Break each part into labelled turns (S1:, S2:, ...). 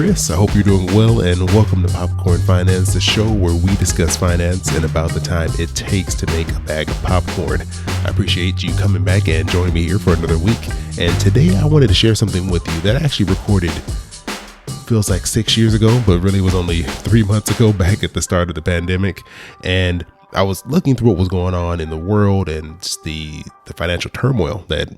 S1: Chris. I hope you're doing well, and welcome to Popcorn Finance, the show where we discuss finance and about the time it takes to make a bag of popcorn. I appreciate you coming back and joining me here for another week. And today I wanted to share something with you that I actually recorded, feels like 6 years ago, but really was only 3 months ago, back at the start of the pandemic. And I was looking through what was going on in the world and just the financial turmoil that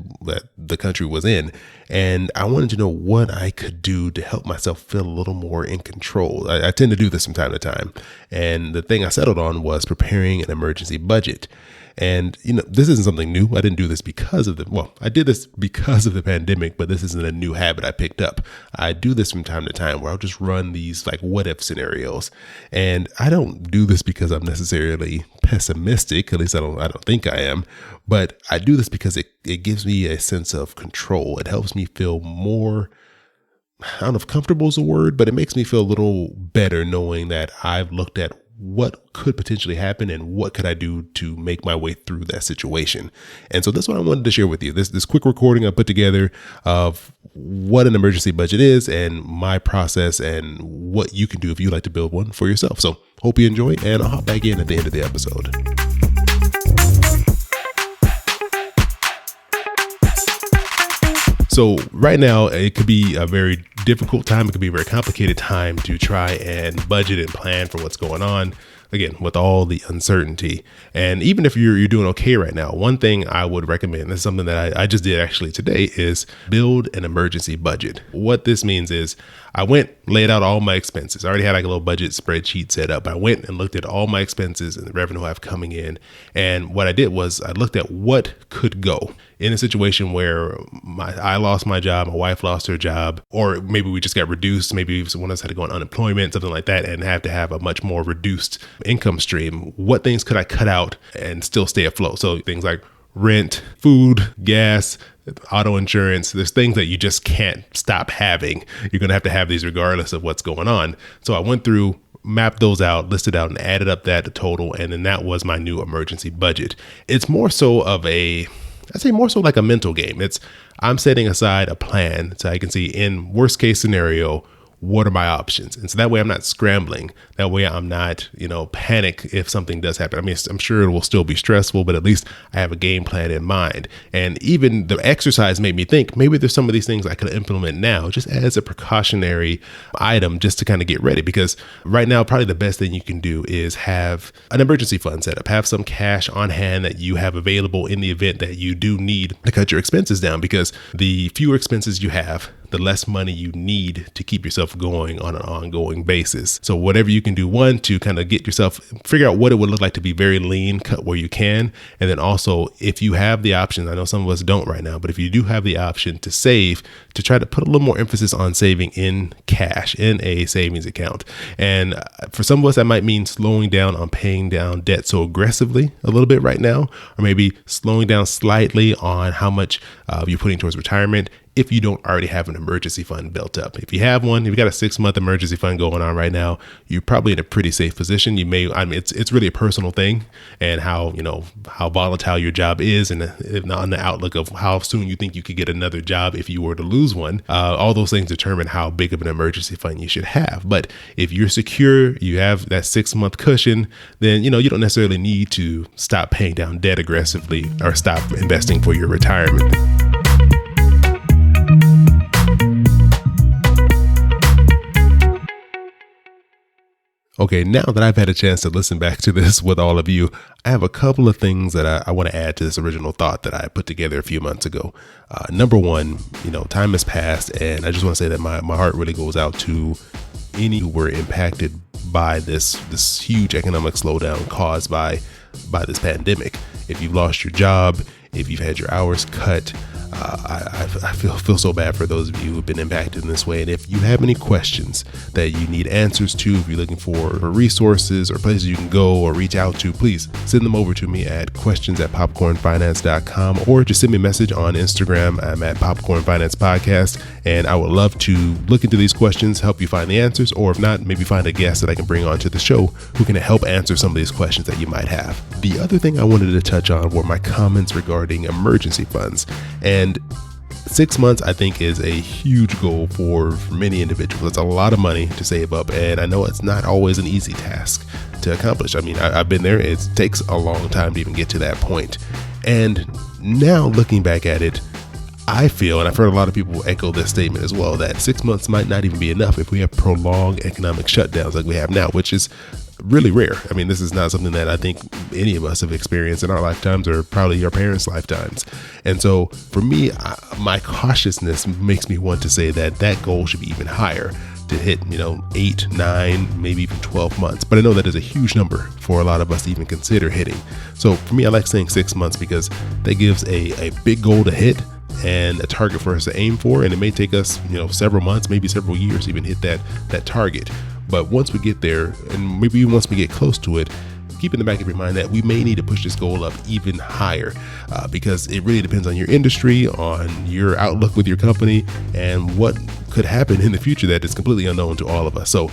S1: the country was in. And I wanted to know what I could do to help myself feel a little more in control. I tend to do this from time to time. And the thing I settled on was preparing an emergency budget. And, this isn't something new. I didn't do this I did this because of the pandemic, but this isn't a new habit I picked up. I do this from time to time where I'll just run these like what if scenarios. And I don't do this because I'm necessarily pessimistic. At least I don't think I am, but I do this because it gives me a sense of control. It helps me feel more, I don't know if comfortable is a word, but it makes me feel a little better knowing that I've looked at what could potentially happen and what could I do to make my way through that situation. And so that's what I wanted to share with you. This quick recording I put together of what an emergency budget is and my process and what you can do if you'd like to build one for yourself. So hope you enjoy, and I'll hop back in at the end of the episode. So right now, it could be a very difficult time. It could be a very complicated time to try and budget and plan for what's going on. Again, with all the uncertainty. And even if you're doing okay right now, one thing I would recommend, this is something that I just did actually today, is build an emergency budget. What this means is I laid out all my expenses. I already had like a little budget spreadsheet set up. I went and looked at all my expenses and the revenue I have coming in. And what I did was I looked at what could go in a situation where I lost my job, my wife lost her job, or maybe we just got reduced. Maybe someone else had to go on unemployment, something like that, and have to have a much more reduced income stream. What things could I cut out and still stay afloat? So things like rent, food, gas, auto insurance. There's things that you just can't stop having. You're going to have these regardless of what's going on. So I went through, mapped those out, listed out, and added up that total. And then that was my new emergency budget. It's more so like a mental game. I'm setting aside a plan so I can see in worst case scenario, what are my options? And so that way I'm not scrambling. That way I'm not, panic if something does happen. I mean, I'm sure it will still be stressful, but at least I have a game plan in mind. And even the exercise made me think maybe there's some of these things I could implement now just as a precautionary item just to kind of get ready. Because right now, probably the best thing you can do is have an emergency fund set up, have some cash on hand that you have available in the event that you do need to cut your expenses down, because the fewer expenses you have, the less money you need to keep yourself going on an ongoing basis. So whatever you can do, one, to kind of figure out what it would look like to be very lean, cut where you can. And then also, if you have the option, I know some of us don't right now, but if you do have the option to save, to try to put a little more emphasis on saving in cash, in a savings account. And for some of us, that might mean slowing down on paying down debt so aggressively a little bit right now, or maybe slowing down slightly on how much you're putting towards retirement, if you don't already have an emergency fund built up. If you have one, if you've got a 6-month emergency fund going on right now, you're probably in a pretty safe position. It's really a personal thing, and how volatile your job is, and on the outlook of how soon you think you could get another job if you were to lose one. All those things determine how big of an emergency fund you should have. But if you're secure, you have that 6-month cushion, then, you don't necessarily need to stop paying down debt aggressively or stop investing for your retirement. Okay, now that I've had a chance to listen back to this with all of you, I have a couple of things that I want to add to this original thought that I put together a few months ago. Number one, time has passed, and I just want to say that my heart really goes out to any who were impacted by this huge economic slowdown caused by this pandemic. If you've lost your job, if you've had your hours cut, I feel so bad for those of you who've been impacted in this way. And if you have any questions that you need answers to, if you're looking for resources or places you can go or reach out to, please send them over to me at questions@popcornfinance.com, or just send me a message on Instagram. I'm at Popcorn Finance Podcast, and I would love to look into these questions, help you find the answers, or if not, maybe find a guest that I can bring onto the show who can help answer some of these questions that you might have. The other thing I wanted to touch on were my comments regarding emergency funds. And 6 months, I think, is a huge goal for many individuals. It's a lot of money to save up, and I know it's not always an easy task to accomplish. I mean, I've been there. It takes a long time to even get to that point. And now looking back at it, I feel, and I've heard a lot of people echo this statement as well, that 6 months might not even be enough if we have prolonged economic shutdowns like we have now, which is really rare. I mean, this is not something that I think any of us have experienced in our lifetimes or probably our parents' lifetimes. And so for me, my cautiousness makes me want to say that that goal should be even higher, to hit, 8, 9, maybe even 12 months. But I know that is a huge number for a lot of us to even consider hitting. So for me, I like saying 6 months because that gives a big goal to hit and a target for us to aim for. And it may take us, several months, maybe several years to even hit that target. But once we get there, and maybe even once we get close to it, keep in the back of your mind that we may need to push this goal up even higher, because it really depends on your industry, on your outlook with your company, and what could happen in the future that is completely unknown to all of us. So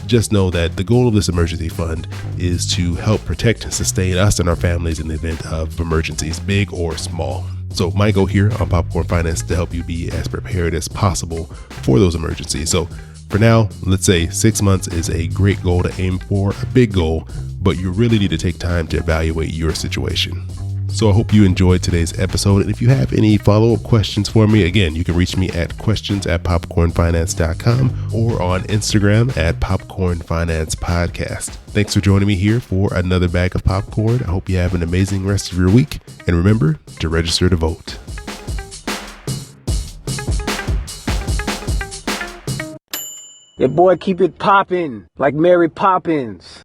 S1: just know that the goal of this emergency fund is to help protect and sustain us and our families in the event of emergencies, big or small. So my goal here on Popcorn Finance is to help you be as prepared as possible for those emergencies. So for now, let's say 6 months is a great goal to aim for, a big goal, but you really need to take time to evaluate your situation. So I hope you enjoyed today's episode. And if you have any follow-up questions for me, again, you can reach me at questions@popcornfinance.com or on Instagram at Popcorn Finance Podcast. Thanks for joining me here for another bag of popcorn. I hope you have an amazing rest of your week. And remember to register to vote.
S2: Yeah, boy, keep it poppin' like Mary Poppins.